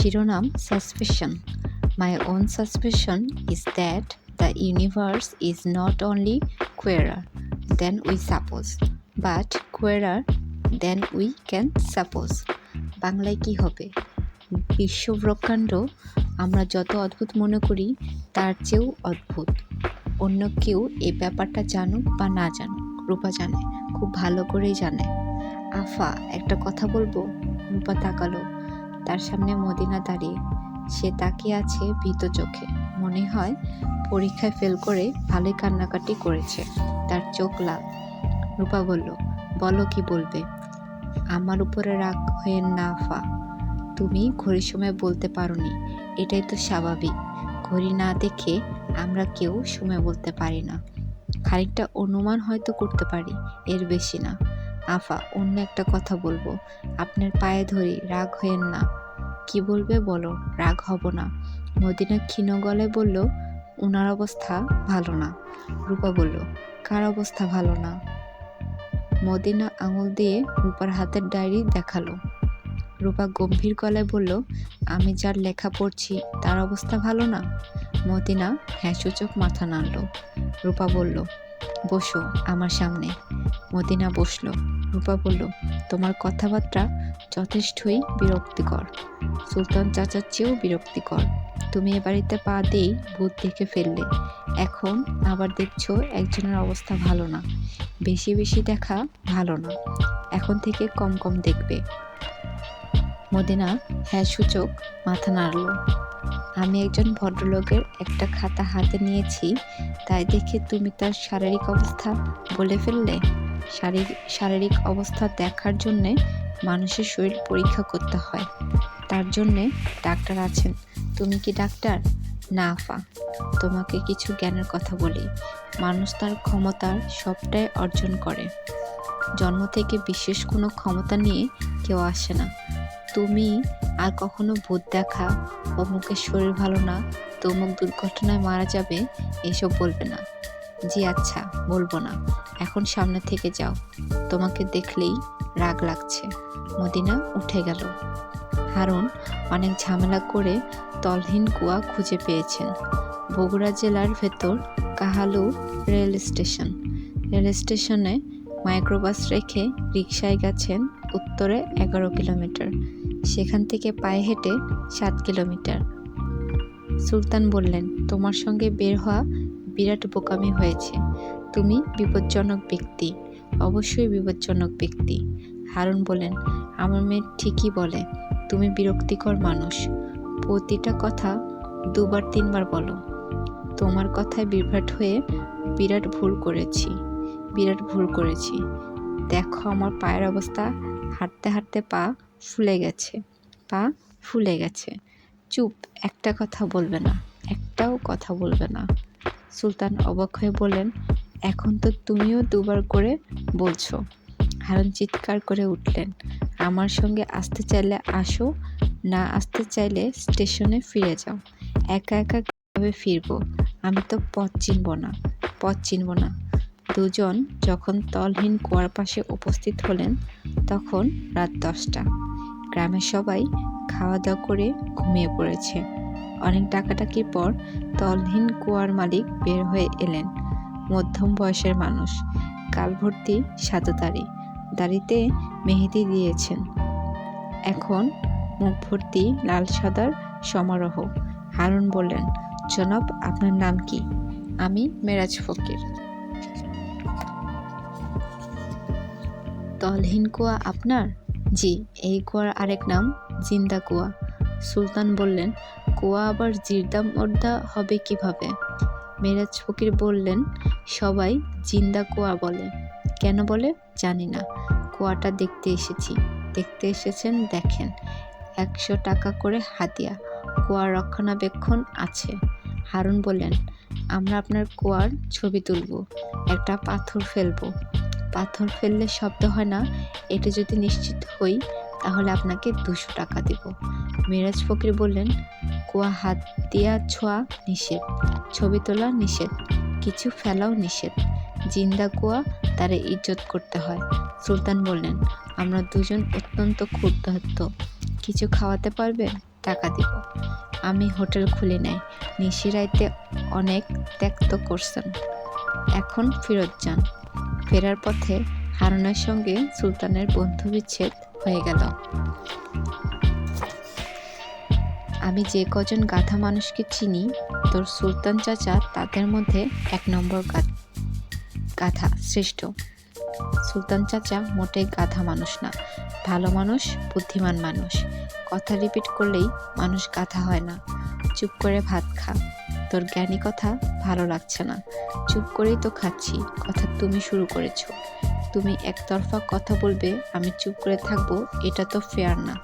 শিরোনাম suspicion. My own suspicion is that the universe is not only queerer than we suppose, but queerer than we can suppose. বাংলায় কি হবে? বিশ্ব ব্রহ্মাণ্ড আমরা যত অদ্ভুত মনে করি তার চেয়েও অদ্ভুত. অন্য কেউ এই ব্যাপারটা জানুক বা না জানুক, রূপা জানে, খুব ভালো করেই জানে. আফা, একটা কথা বলবো? রূপা তাকালো. তার সামনে মদিনা দাঁড়িয়ে. সে তাকিয়ে আছে ভীত চোখে. মনে হয় পরীক্ষায় ফেল করে ভালোই কান্নাকাটি করেছে. তার চোখ লাল. রূপা বলল, বলো কি বলবে? আমার উপরে রাগ হয়েন না আফা. তুমি ঘড়ির সময় বলতে পারোনি, এটাই তো স্বাভাবিক. ঘড়ি না দেখে আমরা কেউ সময় বলতে পারি না. খানিকটা অনুমান হয়তো করতে পারি, এর বেশি না. আফা, অন্য একটা কথা বলবো. আপনার পায়ে ধরি, রাগ হয়েন না. কি বলবে বলো, রাগ হব না. মদিনা ক্ষীণ গলায় বলল, ওনার অবস্থা ভালো না. রূপা বলল, কার অবস্থা ভালো না? মদিনা আঙুল দিয়ে রূপার হাতের ডায়েরি দেখালো. রূপা গম্ভীর গলায় বলল, আমি যার লেখা পড়ছি তার অবস্থা ভালো না? মদিনা হ্যাঁ সূচক মাথা নাড়ল. রূপা বলল, বসো আমার সামনে. মদিনা বসল. রূপা বলল, তোমার কথাবার্তা যথেষ্টই বিরক্তিকর, সুলতান চাচার চেয়েও বিরক্তিকর. তুমি এ বাড়িতে পা দিয়েই ভূত দেখে ফেললে, এখন আবার দেখছো একজনের অবস্থা ভালো না. বেশি বেশি দেখা ভালো না, এখন থেকে কম কম দেখবে. মদিনা হ্যাঁ সূচক মাথা নাড়ল. আমি একজন ভদ্রলোকের একটা খাতা হাতে নিয়েছি, তাই দেখে তুমি তার শারীরিক অবস্থা বলে ফেললে? শারীরিক অবস্থা দেখার জন্যে মানুষের শরীর পরীক্ষা করতে হয়, তার জন্যে ডাক্তার আছেন. তুমি কি ডাক্তার? না আফা, তোমাকে কিছু জ্ঞানের কথা বলি. মানুষ তার ক্ষমতার সবটাই অর্জন করে. জন্ম থেকে বিশেষ কোনো ক্ষমতা নিয়ে কেউ আসে না. তুমি আর কখনো ভূত দেখা, অমুকের শরীর ভালো না, তমুক দুর্ঘটনায় মারা যাবে এসব বলবে না. জি আচ্ছা, বলবো না. এখন সামনে থেকে যাও, তোমাকে দেখলেই রাগ লাগছে. মদিনা উঠে গেল. হারুন অনেক ঝামেলা করে তলহীন কুয়া খুঁজে পেয়েছেন. বগুড়া জেলার ভেতর কাহালু রেল স্টেশনে মাইক্রোবাস রেখে রিকশায় গেছেন উত্তরে 11 কিলোমিটার, সেখান থেকে পায়ে হেঁটে 7 কিলোমিটার. সুলতান বললেন, তোমার সঙ্গে বের হওয়া বিরাট বোকামি হয়েছে. তুমি বিপজ্জনক ব্যক্তি, অবশ্যই বিপজ্জনক ব্যক্তি. হারুন বললেন, আমার মেয়ে ঠিকই বলে, তুমি বিরক্তিকর মানুষ. প্রতিটা কথা 2-3বার বলো. তোমার কথায় বিভ্রাট হয়ে বিরাট ভুল করেছি. দেখো আমার পায়ের অবস্থা, হাঁটতে হাঁটতে পা ফুলে গেছে. চুপ, একটা কথা বলবে না, একটাও কথা বলবে না. সুলতান অবাক হয়ে বললেন, এখন তো তুমিও 2বার করে বলছো. হারুন চিৎকার করে উঠলেন, আমার সঙ্গে আসতে চাইলে আসো, না আসতে চাইলে স্টেশনে ফিরে যাও. একা একা কিভাবে ফিরবো? আমি তো পথ চিনব না. দুজন যখন তলহীন কুয়ার পাশে উপস্থিত হলেন তখন রাত 10টা. গ্রামের সবাই খাওয়া দাওয়া করে ঘুমিয়ে পড়েছে. অনেক ডাকাডাকির পর তলহীন কুয়ার মালিক বের হয়ে এলেন. মধ্যম বয়সের মানুষ, কালভর্তি সাদা দাড়িতে মেহেদি দিয়েছেন. এখন মুখ ভর্তি লাল সাদার সমারোহ. হারুন বললেন, জনাব, আপনার নাম কি? আমি মেরাজ ফকির. তলহীন কুয়া আপনার? জি, এই কুয়ার আরেক নাম জিন্দা কুয়া. সুলতান বললেন, কুয়া আবার জিরদা মর্দা হবে কিভাবে? মেরাজ ফকির বললেন, সবাই জিন্দা কুয়া বলে. কেন বলে জানি না. কুয়াটা দেখতে এসেছেন দেখেন. 100 টাকা করে হাদিয়া. কুয়ার রক্ষণাবেক্ষণ আছে. হারুন বললেন, আমরা আপনার কুয়ার ছবি তুলব, একটা পাথর ফেলবো. পাথর ফেললে শব্দ হয় না, এটা যদি নিশ্চিত হই তাহলে আপনাকে 200 টাকা দেব. মেরাজ ফকির বললেন, কুয়া হাত দিয়া ছোঁয়া নিষেধ, ছবি তোলা নিষেধ, কিছু ফেলাও নিষেধ. জিন্দা কুয়া, তারে ইজ্জত করতে হয়. সুলতান বললেন, আমরা দুজন অত্যন্ত ক্ষুধার্ত, কিছু খাওয়াতে পারবে? টাকা দিব। আমি হোটেল খুলি নাই, নিশিরাইতে অনেক ত্যাক্ত করছেন, এখন ফেরত যান। ফেরার পথে হারুনের সঙ্গে সুলতানের বন্ধু বিচ্ছেদ হয়ে গেল। আমি যে কজন গাধা মানুষকে চিনি, তোর সুলতান চাচা তাদের মধ্যে 1 নম্বর গাধা শ্রেষ্ঠ। সুলতান চাচা মোটেই গাধা মানুষ না, ভালো মানুষ, বুদ্ধিমান মানুষ। কথা রিপিট করলেই মানুষ গাধা হয় না। চুপ করে ভাত খা, তোর জ্ঞানী কথা ভালো লাগছে না। চুপ করেই তো খাচ্ছি, কথা তুমি শুরু করেছো। তুমি একতরফা কথা বলবে, আমি চুপ করে থাকবো, এটা তো ফেয়ার না।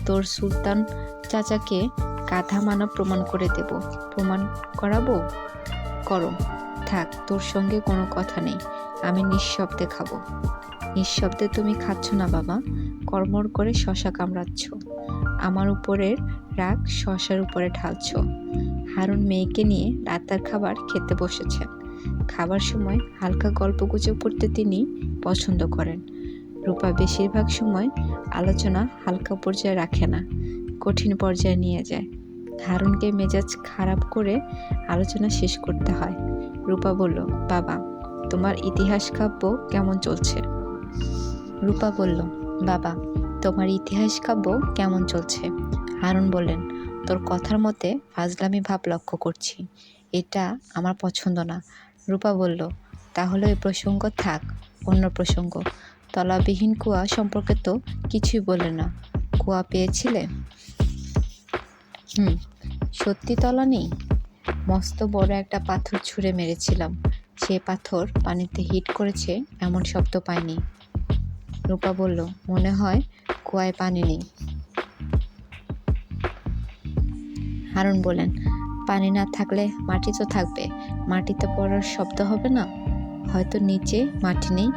তোর সুলতান চাচাকে গাধা মানা প্রমাণ করে দেব। প্রমাণ করাবো? করো। থাক, তোর সঙ্গে কোনো কথা নেই, আমি নিঃশব্দে খাবো। নিঃশব্দে তুমি খাচ্ছ না বাবা, কড়মড় করে শশা কামড়াচ্ছ। আমার উপরের রাগ শশার উপরে ঢালছ। হারুন মেয়েকে নিয়ে রাতের খাবার খেতে বসেছেন। খাবার সময় হালকা গল্পগুজব করতে তিনি পছন্দ করেন। রূপা বেশিরভাগ সময় আলোচনা হালকা পর্যায়ে রাখে না, কঠিন পর্যায়ে নিয়ে যায়। হারুনকে মেজাজ খারাপ করে আলোচনা শেষ করতে হয়। রূপা বলল, বাবা, তোমার ইতিহাস কাব্য কেমন চলছে? রূপা বলল, বাবা, তোমার ইতিহাস কাব্য কেমন চলছে? হারুন বললেন, তোর কথার মতে ফাজলামি ভাব লক্ষ্য করছি, এটা আমার পছন্দ না। রূপা বলল, তাহলে ওই প্রসঙ্গ থাক, অন্য প্রসঙ্গ। তলাবিহীন কুয়া সম্পর্কে তো কিছুই বললে না। কুয়া পেয়েছিলে? সত্যি তলা নেই? মস্ত বড় একটা পাথর ছুঁড়ে মেরেছিলাম, সে পাথর পানিতে হিট করেছে এমন শব্দ পাইনি। রূপা বলল, মনে হয় কুয়ায় পানি নেই। হারুন বললেন, পানি না থাকলে মাটি তো থাকবে, মাটিতে পড়ার শব্দ হবে না? হয়তো নিচে মাটি নেই,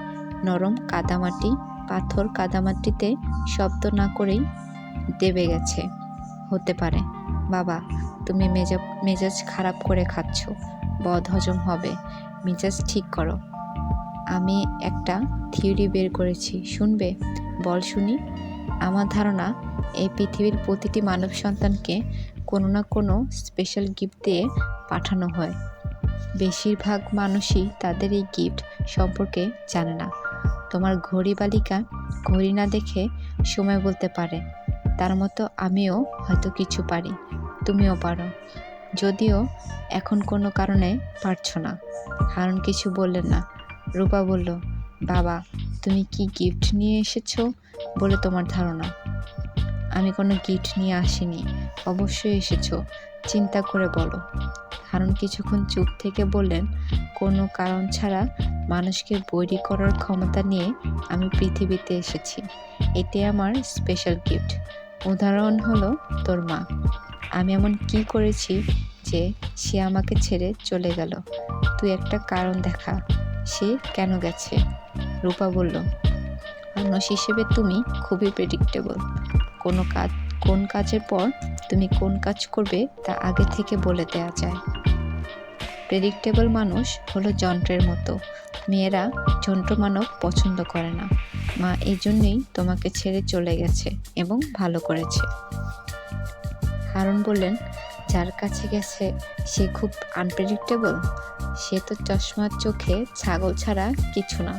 নরম কাদামাটি, পাথর কাদামাটিতে শব্দ না করেই দেবে গেছে। হতে পারে। বাবা, তুমি মেজাজ খারাপ করে খাচ্ছ, বদহজম হবে, মেজাজ ঠিক করো। আমি একটা থিওরি বের করেছি, শুনবে? বল শুনি। আমার ধারণা, এই পৃথিবীর প্রতিটি মানব সন্তানকে কোনো না কোনো স্পেশাল গিফট দিয়ে পাঠানো হয়। বেশিরভাগ মানুষই তাদের এই গিফট সম্পর্কে জানে না। তোমার ঘড়ি বালিকা ঘড়ি না দেখে সময় বলতে পারে, তার মতো আমিও হয়তো কিছু পারি, তুমিও পারো, যদিও এখন কোনো কারণে পারছো না। হারুন কিছু বললেন না। রূপা বলল, বাবা, তুমি কি গিফট নিয়ে এসেছো বলে তোমার ধারণা? আমি কোনো গিফট নিয়ে আসিনি। অবশ্যই এসেছো, চিন্তা করে বলো। হারুন কিছুক্ষণ চুপ থেকে বললেন, কোনো কারণ ছাড়া মানুষকে বৈরী করার ক্ষমতা নিয়ে আমি পৃথিবীতে এসেছি। এটি আমার স্পেশাল গিফট। উদাহরণ হলো তোর মা। আমি এমন কি করেছি যে সে আমাকে ছেড়ে চলে গেল? তুই একটা কারণ দেখা, সে কেন গেছে? রূপা বলল, মানুষ হিসেবে তুমি খুবই প্রেডিক্টেবল। কোন কাজের পর তুমি কোন কাজ করবে তা আগে থেকে বলে দেওয়া যায়। প্রেডিক্টেবল মানুষ হলো যন্ত্রের মতো। মেয়েরা যন্ত্রমানব পছন্দ করে না। মা এই জন্যই তোমাকে ছেড়ে চলে গেছে এবং ভালো করেছে। হারুন বললেন, যার কাছে গেছে সে খুব আনপ্রেডিক্টেবল? সে তো চশমার চোখে ছাগল ছাড়া কিছু না।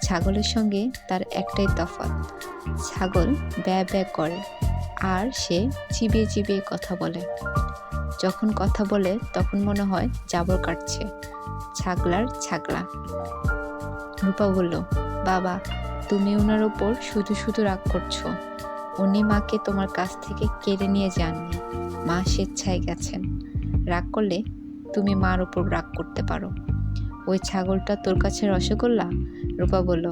ছাগলের সঙ্গে তার একটাই তফাৎ, ছাগল ব্যয় ব্যয় করে আর সে চিবিয়ে চিবিয়ে কথা বলে। যখন কথা বলে তখন মনে হয় জাবর কাটছে। ছাগলার ছাগলা। রূপা বলল, বাবা, তুমি ওনার ওপর শুধু শুধু রাগ করছো। উনি মাকে তোমার কাছ থেকে কেড়ে নিয়ে যাননি, মা স্বেচ্ছায় গেছেন। রাগ করলে তুমি মার ওপর রাগ করতে পারো। ওই ছাগলটা তোর কাছে রসগোল্লা? রূপা বলল,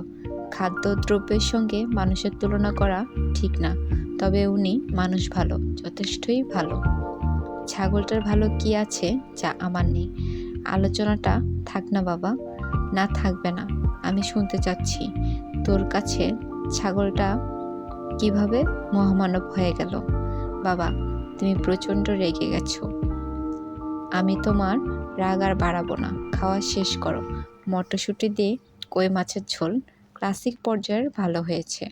খাদ্যদ্রব্যের সঙ্গে মানুষের তুলনা করা ঠিক না, তবে উনি মানুষ ভালো, যথেষ্টই ভালো। ছাগলটার ভালো কি আছে যা আমার নেই? আলোচনাটা থাক না বাবা। না, থাকবে না। আমি শুনতে চাচ্ছি তোর কাছে ছাগলটা কিভাবে মহামানব হয়ে গেল। বাবা, তুমি প্রচণ্ড রেগে গেছো। আমি তোমার রাগ আর বাড়াবো না, খাওয়া শেষ করো। মটরশুঁটি দিয়ে কই মাছের ঝোল ক্লাসিক পর্যায়ের ভালো হয়েছে।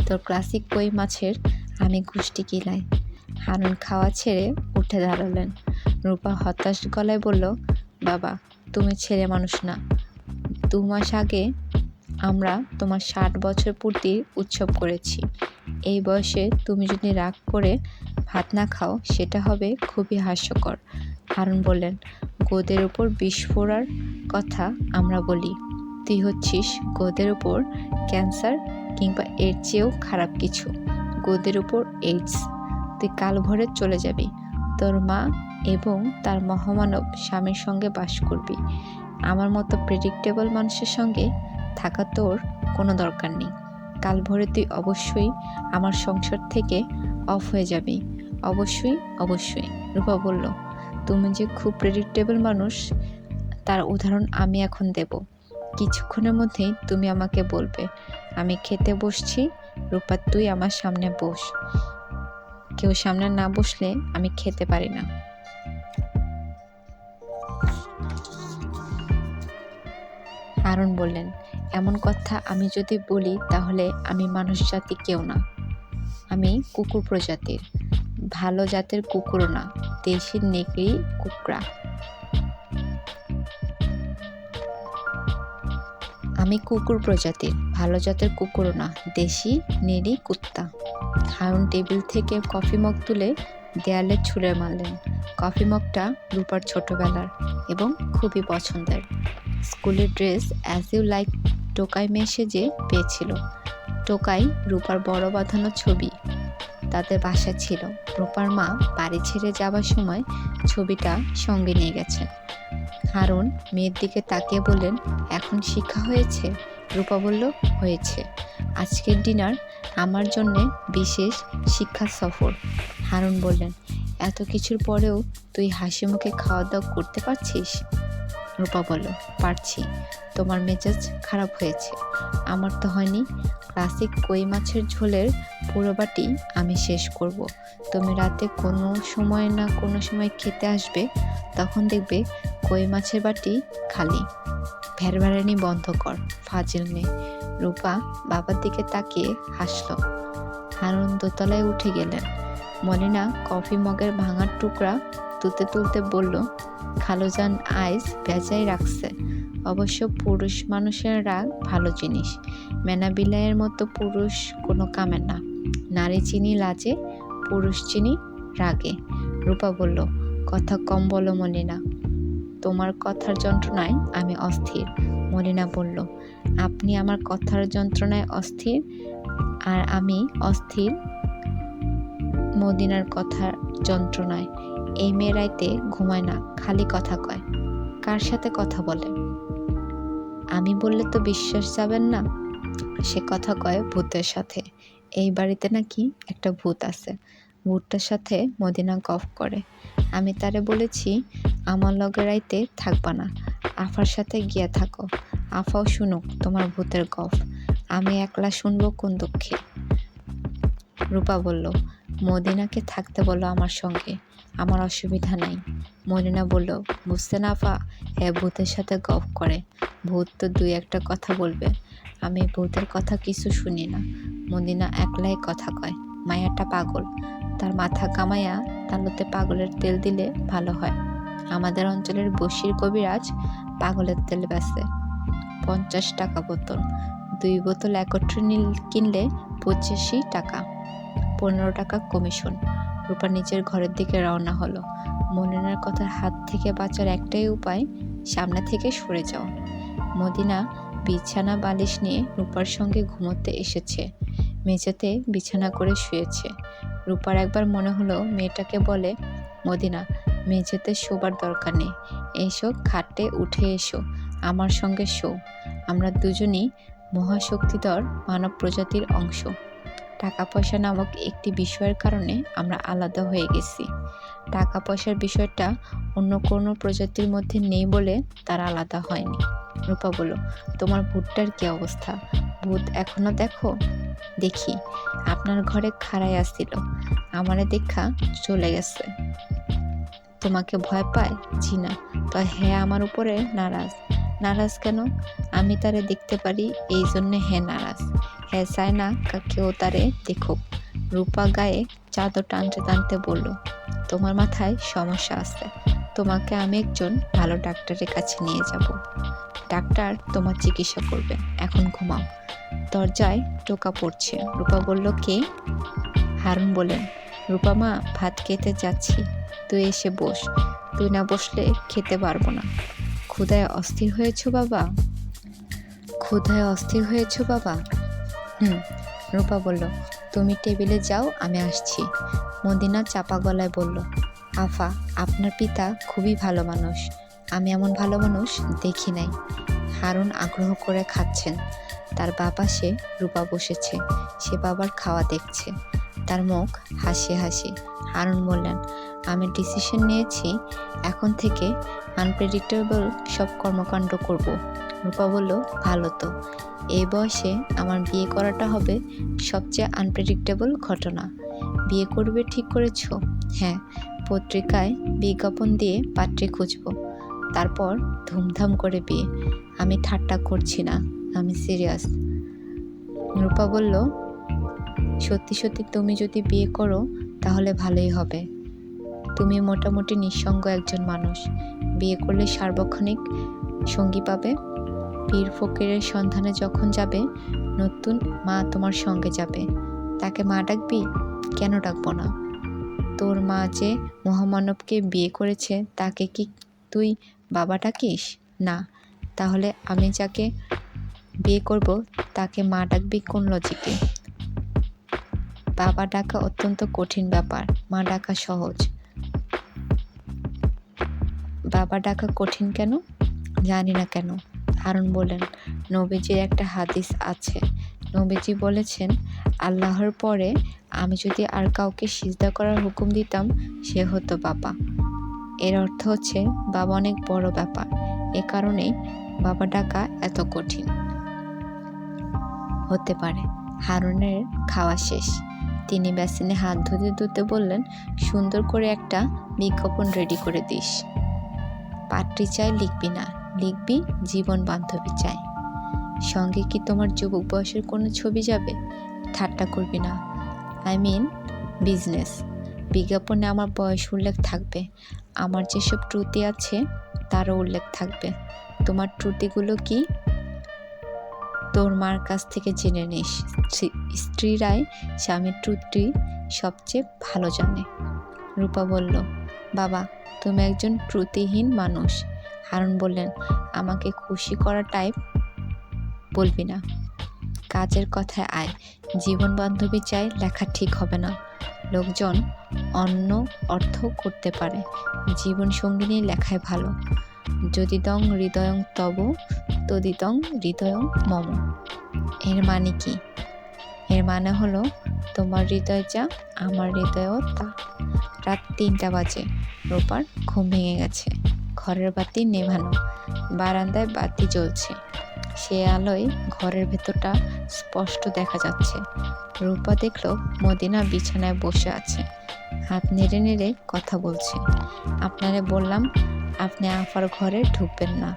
তোর ক্লাসিক কই মাছের আমি গুষ্টি কিলাই। হারুন খাওয়া ছেড়ে উঠে দাঁড়ালেন। রূপা হতাশ গলায় বলল, বাবা, তুমি ছেলে মানুষ না। 2 মাস আগে আমরা তোমার 60 বছর পূর্তির উৎসব করেছি। এই বয়সে তুমি যদি রাগ করে ভাত না খাও, সেটা হবে খুবই হাস্যকর। হারুন বললেন, গোদের উপর বিষ ফোঁড়ার কথা আমরা বলি, তুই হচ্ছিস গোদের উপর ক্যান্সার কিংবা এর চেয়েও খারাপ কিছু। গোদের উপর এইডস। তুই কাল ভোরে চলে যাবি। তোর মা এবং তার মহামানব স্বামীর সঙ্গে বাস করবি। আমার মতো প্রেডিক্টেবল মানুষের সঙ্গে থাকা তোর কোনো দরকার নেই। কাল ভোরে তুই অবশ্যই আমার সংসার থেকে অফ হয়ে যাবি। অবশ্যই, অবশ্যই। রূপা বলল, তুমি যে খুব প্রেডিক্টেবল মানুষ তার উদাহরণ আমি এখন দেব। কিছুক্ষণের মধ্যেই তুমি আমাকে বলবে, আমি খেতে বসছি। রূপা, তুই আমার সামনে বস। কেউ সামনে না বসলে আমি খেতে পারি না। হারুন বললেন, এমন কথা আমি যদি বলি তাহলে আমি মানুষ জাতি কেউ না। আমি কুকুর প্রজাতির। ভালো জাতের কুকুরও না, দেশি নেকড়ি কুকড়া। আমি কুকুর প্রজাতির, ভালো জাতের কুকুরও না, দেশি নেড়ি কুত্তা। হারুন টেবিল থেকে কফি মগ তুলে দেয়ালে ছুঁড়ে মারলেন। কফি মগটা রূপার ছোটবেলার এবং খুবই পছন্দের। স্কুলের ড্রেস অ্যাজ ইউ লাইক টোকাই মেয়ে সেজে পেয়েছিল। টোকাই রূপার বড় বাঁধানো ছবি তাদের বাসায় ছিল। রূপার মা বাড়ি ছেড়ে যাবার সময় ছবিটা সঙ্গে নিয়ে গেছেন। হারুন মেয়ের দিকে তাকিয়ে বললেন, এখন শিক্ষা হয়েছে? রূপা বলল, হয়েছে। আজকের ডিনার আমার জন্যে বিশেষ শিক্ষা সফর। হারুন বললেন, এত কিছুর পরেও তুই হাসি মুখে খাওয়া দাওয়া করতে পারছিস? রূপা বলল, পারছি। তোমার মেজাজ খারাপ হয়েছে, আমার তো হয়নি। ক্লাসিক কই মাছের ঝোলের পুরো বাটি আমি শেষ করব। তুমি রাতে কোনো সময় না কোনো সময় খেতে আসবে, তখন দেখবে কই মাছের বাটি খালি। ভ্যারভ্যারানি বন্ধ কর, ফাজিল মেয়ে। রূপা বাবার দিকে তাকিয়ে হাসল। হারুন দোতলায় উঠে গেলেন। মলিনা কফি মগের ভাঙার টুকরা তুলতে তুলতে বলল, খালুজান আইস ভেজাই রাখছে। অবশ্য পুরুষ মানুষের রাগ ভালো জিনিস। মেনা বিলাইয়ের মতো পুরুষ কোনো কামের না। নারী চিনি লাজে, পুরুষ চিনি রাগে। রূপা বলল, কথা কম বলো মলিনা, তোমার কথার যন্ত্রণায় আমি অস্থির। মলিনা বলল, আপনি আমার কথার যন্ত্রণায় অস্থির আর আমি অস্থির মদিনার কথার যন্ত্রণায়। এই মেয়ে রাইতে ঘুমায় না, খালি কথা কয়। কার সাথে কথা বলে? আমি বললে তো বিশ্বাস যাবেন না। সে কথা কয় ভূতের সাথে। এই বাড়িতে নাকি একটা ভূত আছে। ভূতটার সাথে মদিনা গফ করে। আমি তারে বলেছি, আমার লগে রাইতে থাকবা না, আফার সাথে গিয়া থাকো। আফাও শুনুক তোমার ভূতের গফ। আমি একলা শুনবো কোন দুঃখে? রূপা বলল, মদিনাকে থাকতে বলো আমার সঙ্গে, আমার অসুবিধা নাই। মদিনা বলল, বুঝতে না পা, হ্যাঁ ভূতের সাথে গফ করে। ভূত তো 2-1টা কথা বলবে, আমি ভূতের কথা কিছু শুনি না। মদিনা একলাই কথা কয়। মায়াটা পাগল, তার মাথা কামাইয়া তালুতে পাগলের তেল দিলে ভালো হয়। আমাদের অঞ্চলের বশির কবিরাজ পাগলের তেল বেচে 50 টাকা বোতল। 2 বোতল একত্রে কিনলে 85 টাকা, 15 টাকা কমিশন। রূপা নিজের ঘরের দিকে রওনা হলো। মলিনার কথার হাত থেকে বাঁচার একটাই উপায়, সামনে থেকে সরে যাওয়া। মদিনা বিছানা বালিশ নিয়ে রূপার সঙ্গে ঘুমোতে এসেছে। মেঝেতে বিছানা করে শুয়েছে। রূপার একবার মনে হলো মেয়েটাকে বলে, মদিনা, মেঝেতে শোবার দরকার নেই, এসো খাটে উঠে এসো, আমার সঙ্গে শো। আমরা দুজনই মহাশক্তিধর মানব প্রজাতির অংশ। টাকা পয়সা নামক একটি বিষয়ের কারণে আমরা আলাদা হয়ে গেছি। টাকা পয়সার বিষয়টা অন্য কোনো প্রজাতির মধ্যে নেই বলে তারা আলাদা হয়নি। রূপা বলল, তোমার ভূতটার কি অবস্থা? ভূত এখনো দেখো? দেখি, আপনার ঘরে খাড়াই আসছিল, আমারে দেখা চলে গেছে। তোমাকে ভয় পায়? জি না। তো হ্যাঁ আমার উপরে নারাজ। নারাজ কেন? আমি তারে দেখতে পারি, এই জন্যে হ্যাঁ নারাজ। হ্যাঁ চায় না কেউ তারে দেখুক। রূপা গায়ে চাদর টানতে টানতে বলল, তোমার মাথায় সমস্যা আছে। তোমাকে আমি একজন ভালো ডাক্তারের কাছে নিয়ে যাব। ডাক্তার তোমার চিকিৎসা করবে। এখন ঘুমাও। দরজায় টোকা পড়ছে। রূপা বলল, কে? হারুন বললেন, রূপা মা, ভাত খেতে যাচ্ছি, তুই এসে বস। তুই না বসলে খেতে পারবো না। ক্ষুধায় অস্থির হয়েছো বাবা? ক্ষুধায় অস্থির হয়েছো বাবা? হুম। রূপা বলল, তুমি টেবিলে যাও, আমি আসছি। মদিনা চাপা গলায় বলল, আফা, আপনার পিতা খুবই ভালো মানুষ। আমি এমন ভালো মানুষ দেখি নাই। হারুন আগ্রহ করে খাচ্ছেন। তার বাবা সে রূপা বসেছে, সে বাবার খাওয়া দেখছে। তার মুখ হাসি হাসি। হারুন বললেন, আমি ডিসিশন নিয়েছি, এখন থেকে আনপ্রেডিক্টেবল সব কর্মকাণ্ড করব। রূপা বলল, ভালো তো। এই বয়সে আমার বিয়ে করাটা হবে সবচেয়ে আনপ্রেডিক্টেবল ঘটনা। বিয়ে করবে ঠিক করেছ? হ্যাঁ, পত্রিকায় বিজ্ঞাপন দিয়ে পাত্রী খুঁজব, তারপর ধুমধাম করে বিয়ে। আমি ঠাট্টা করছি না, আমি সিরিয়াস। রূপা বলল, সত্যি সত্যি তুমি যদি বিয়ে করো তাহলে ভালোই হবে। তুমি মোটামুটি নিঃসঙ্গ একজন মানুষ। বিয়ে করলে সার্বক্ষণিক সঙ্গী পাবে। পীর ফকিরের সন্ধানে যখন যাবে, নতুন মা তোমার সঙ্গে যাবে। তাকে মা ডাকবি? কেন ডাকবো না? তোর মা যে মহামানবকে বিয়ে করেছে, তাকে কি তুই বাবা ডাকিস? না। তাহলে আমি যাকে বিয়ে করব তাকে মা ডাকবি কোন লজিকে? বাবা ডাকা অত্যন্ত কঠিন ব্যাপার, মা ডাকা সহজ। বাবা ডাকা কঠিন কেন? জানি না কেন। হারুন বললেন, নবীজির একটা হাদিস আছে। নবীজি বলেছেন, আল্লাহর পরে আমি যদি আর কাউকে সিজদা করার হুকুম দিতাম, সে হতো বাবা। এর অর্থ হচ্ছে বাবা অনেক বড় ব্যাপার, এ কারণেই বাবা ডাকা এত কঠিন হতে পারে। হারুনের খাওয়া শেষ। তিনি বেসিনে হাত ধুতে ধুতে বললেন, সুন্দর করে একটা বিজ্ঞাপন রেডি করে দিস। পাত্রী চাই লিখবি না, লিখবি জীবন বান্ধবী চাই। সঙ্গে কি তোমার যুবক বয়সের কোনো ছবি যাবে? ঠাট্টা করবি না, আই মিন বিজনেস। বিজ্ঞাপনে আমার বয়স উল্লেখ থাকবে, আমার যেসব ত্রুটি আছে তারও উল্লেখ থাকবে। তোমার ত্রুটিগুলো কি তোর মার কাছ থেকে জেনে নিস। স্ত্রীরাই স্বামীর ত্রুটি সবচেয়ে ভালো জানে। রূপা বলল, বাবা, তুমি একজন ত্রুটিহীন মানুষ। হারুন বললেন, আমাকে খুশি করা টাইপ বলবি না, কাজের কথায় আয়। জীবন বান্ধবী চাই লেখা ঠিক হবে না। লোকজন অন্য অর্থ করতে পারে, জীবন সঙ্গিনী লেখায় ভালো। যদিদং হৃদয়ং তব তদিদং হৃদয়ং মম। এর মানে কি? এর মানে হলো, তোমার হৃদয় যা, আমার হৃদয়ও তা। রাত 3টা বাজে। রূপার ঘুম ভেঙে গেছে। ঘরের বাতি নেভানো, বারান্দায় বাতি জ্বলছে। সে আলোয় ঘরের ভেতরটা স্পষ্ট দেখা যাচ্ছে। রূপা দেখল মদিনা বিছানায় বসে আছে, হাত নেড়ে নেড়ে কথা বলছে। আপনারে বললাম আপনি আফার ঘরে ঢুকবেন না।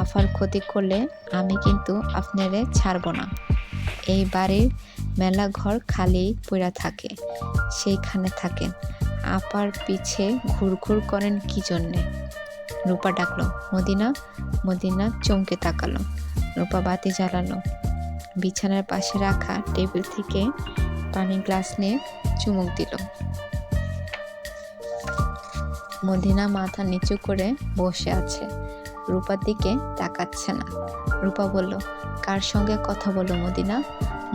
আফার ক্ষতি করলে আমি কিন্তু আপনারে ছাড়ব না। এই বাড়ির মেলা ঘর খালি পড়া থাকে, সেইখানে থাকেন। আপার পিছে ঘুরঘুর করেন কি জন্যে? রূপা ডাকলো, মদিনা। মদিনা চমকে তাকালো। রূপা বাতি জ্বালালো। বিছানার পাশে রাখা টেবিল থেকে পানির গ্লাস নিয়ে চুমুক দিল। মদিনা মাথা নিচু করে বসে আছে, রূপার দিকে তাকাচ্ছে না। রূপা বলল, কার সঙ্গে কথা বলো মদিনা?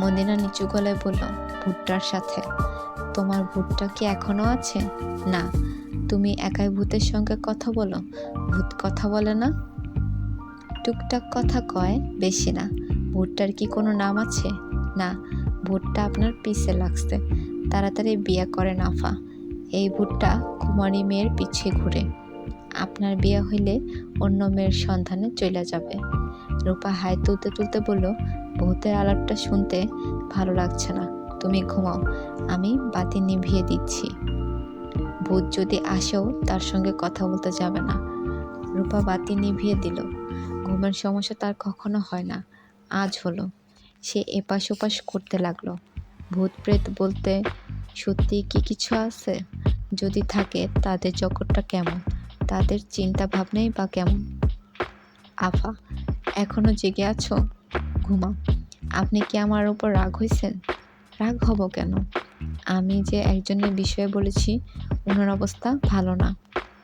মদিনা নিচু গলায় বলল, ভুট্টার সাথে। তোমার ভুট্টা কি এখনো আছে? না। তুমি একাই ভূতের সঙ্গে কথা বলো? ভূত কথা বলে না? টুকটাক কথা কয়, বেশি না। ভুট্টার কি কোনো নাম আছে? না। ভুট্টা আপনার পিছে লাগছে, তাড়াতাড়ি বিয়ে করেন আফা। এই ভুট্টা কুমারী মেয়ের পিছে ঘুরে, আপনার বিয়ে হইলে অন্য মেয়ের সন্ধানে চলে যাবে। রূপা হাই তুলতে তুলতে বলল, ভূতের আলাপটা শুনতে ভালো লাগছে না, তুমি ঘুমাও, আমি বাতি নিভিয়ে দিচ্ছি। ভূত যদি আসেও তার সঙ্গে কথা বলতে যাবে না। রূপা বাতি নিভিয়ে দিল। ঘুমের সমস্যা তার কখনো হয় না, আজ হলো। সে এপাশ ওপাশ করতে লাগলো। ভূত প্রেত বলতে সত্যিই কি কিছু আছে? যদি থাকে তাদের জগৎটা কেমন? তাদের চিন্তা ভাবনাই বা কেমন? আফা, এখনো জেগে আছো? ঘুমাও। আপনি কি আমার উপর রাগ হইছেন? রাগ হব কেন? আমি যে একজনের বিষয়ে বলেছি ওনার অবস্থা ভালো না।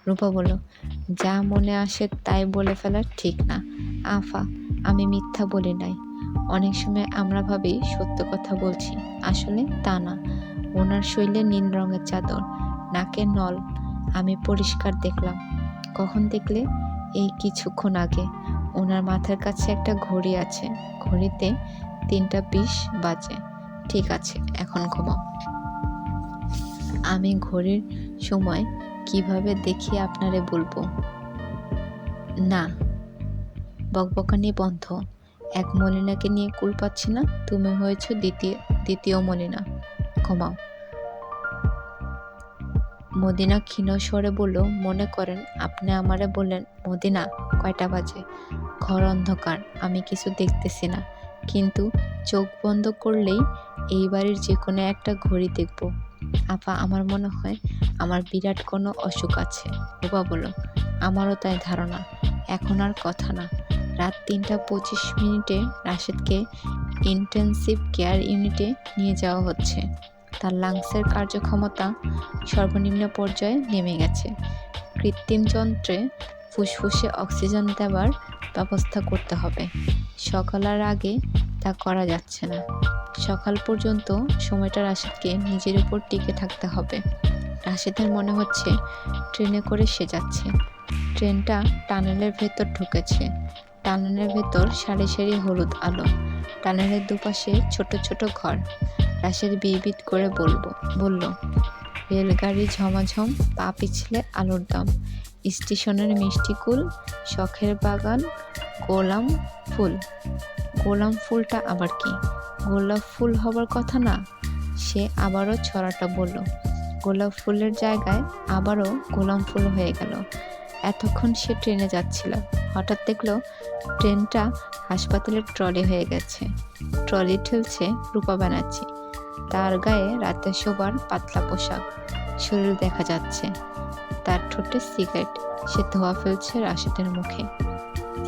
রূপা বলল, যা মনে আসে তাই বলে ফেলা ঠিক না। আফা, আমি মিথ্যা বলি নাই। অনেক সময় আমরা ভাবি সত্য কথা বলছি, আসলে তা না। ওনার শরীরে নীল রঙের চাদর, নাকের নল আমি পরিষ্কার দেখলাম। কখন দেখলে? এই কিছুক্ষণ আগে। ওনার মাথার কাছে একটা ঘড়ি আছে, ঘড়িতে 3টা 20 বাজে। ঠিক আছে, এখন ঘুমাও। আমি ঘড়ির সময় কিভাবে দেখি আপনারে বলবো। না, বকবকানি বন্ধ। এক মলিনাকে নিয়ে কুল পাচ্ছি না, তুমি হয়েছ দ্বিতীয় মলিনা। ঘুমাও। মদিনা ক্ষীণ স্বরে বলল, মনে করেন আপনি আমারে বললেন, মদিনা কয়টা বাজে? ঘর অন্ধকার, আমি কিছু দেখতেছি না, কিন্তু চোখ বন্ধ করলেই এই বাড়ির যে কোনো একটা ঘড়ি দেখব। আপা, আমার মনে হয় আমার বিরাট কোনো অসুখ আছে। রূপা বলল, আমারও তাই ধারণা। এখন আর কথা না। রাত 3টা 25 রাশেদকে ইন্টেন্সিভ কেয়ার ইউনিটে নিয়ে যাওয়া হচ্ছে। তার লাংসের কার্যক্ষমতা সর্বনিম্ন পর্যায়ে নেমে গেছে। কৃত্রিম যন্ত্রে ফুসফুসে অক্সিজেন দেওয়ার ব্যবস্থা করতে হবে। সকালের আগে তা করা যাচ্ছে না। সকাল পর্যন্ত সময়টা রাশেদকে নিজের উপর টিকে থাকতে হবে। রাশেদের মনে হচ্ছে ট্রেনে করে সে যাচ্ছে। ট্রেনটা টানেলের ভেতর ঢুকেছে। টানেলের ভেতর সারি সারি হলুদ আলো, টানেলের দুপাশে ছোট ছোট ঘর। রাশেদ বিড়বিড় করে বলল, রেলগাড়ি ঝমাঝম, পা পিছলে আলোর দাম, স্টেশনের মিষ্টিকুল, শখের বাগান, গোলাম ফুল। গোলাম ফুলটা আবার কি? গোলাপ ফুল হবার কথা না। সে আবারও ছড়াটা বলল। গোলাপ ফুলের জায়গায় আবারও গোলাম ফুল হয়ে গেল। এতক্ষণ সে ট্রেনে যাচ্ছিল, হঠাৎ দেখলো ট্রেনটা হাসপাতালের ট্রলি হয়ে গেছে। ট্রলি ঠেলছে রূপা ব্যানার্জি। তার গায়ে রাতে শোবার পাতলা পোশাক, শরীর দেখা যাচ্ছে। তার ঠোঁটে সিগারেট, সে ধোঁয়া ফেলছে রাশেদের মুখে।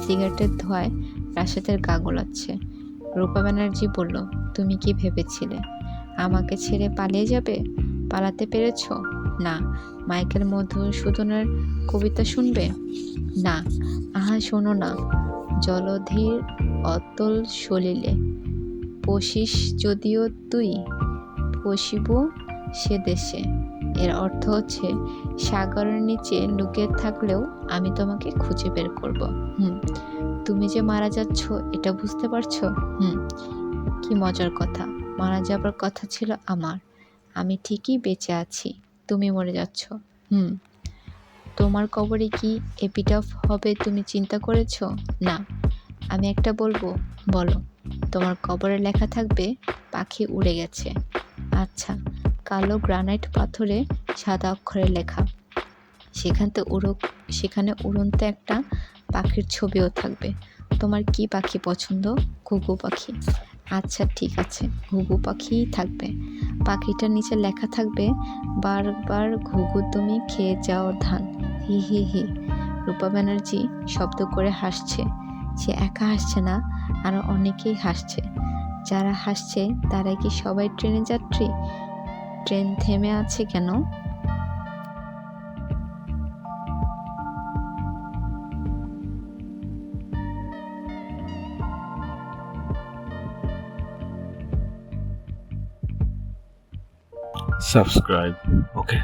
সিগারেটের ধোঁয়ায় রাশেদের গা গোলাচ্ছে। রূপা ব্যানার্জি বলল, তুমি কি ভেবেছিলে আমাকে ছেড়ে পালিয়ে যাবে? পালাতে পেরেছ? না। মাইকেল মধুসূদনের কবিতা শুনবে? না। আহা, শোনো না। জলধির অতল সলিলে পশিস যদিও তুই, পশিব সে দেশে। এর অর্থ হচ্ছে, সাগরের নিচে লুকিয়ে থাকলেও আমি তোমাকে খুঁজে বের করব। তুমি যে মারা যাচ্ছ এটা বুঝতে পারছো? কি মজার কথা। মারা যাবার কথা ছিল আমার। আমি ঠিকই বেঁচে আছি, তুমি মরে যাচ্ছ। তোমার কবরে কি এপিটাফ হবে তুমি চিন্তা করেছ? না। আমি একটা বলবো? বলো। তোমার কবরে লেখা থাকবে, পাখি উড়ে গেছে। আচ্ছা, কালো গ্রানাইট পাথরে সাদা অক্ষরে লেখা। সেখানে উড়ন্ত একটা পাখির ছবিও থাকবে। তোমার কি পাখি পছন্দ? ঘুঘু পাখি। আচ্ছা ঠিক আছে, ঘুঘু পাখিই থাকবে। পাখিটার নিচে লেখা থাকবে, বারবার ঘুঘু তুমি খেয়ে যাও ধান, হি হি হি। রূপা ব্যানার্জি শব্দ করে হাসছে। সে একা হাসছে না, আরো অনেকেই হাসছে। যারা হাসছে তারা কি সবাই ট্রেনের যাত্রী? ট্রেন থেমে আছে কেন? Subscribe. Okay.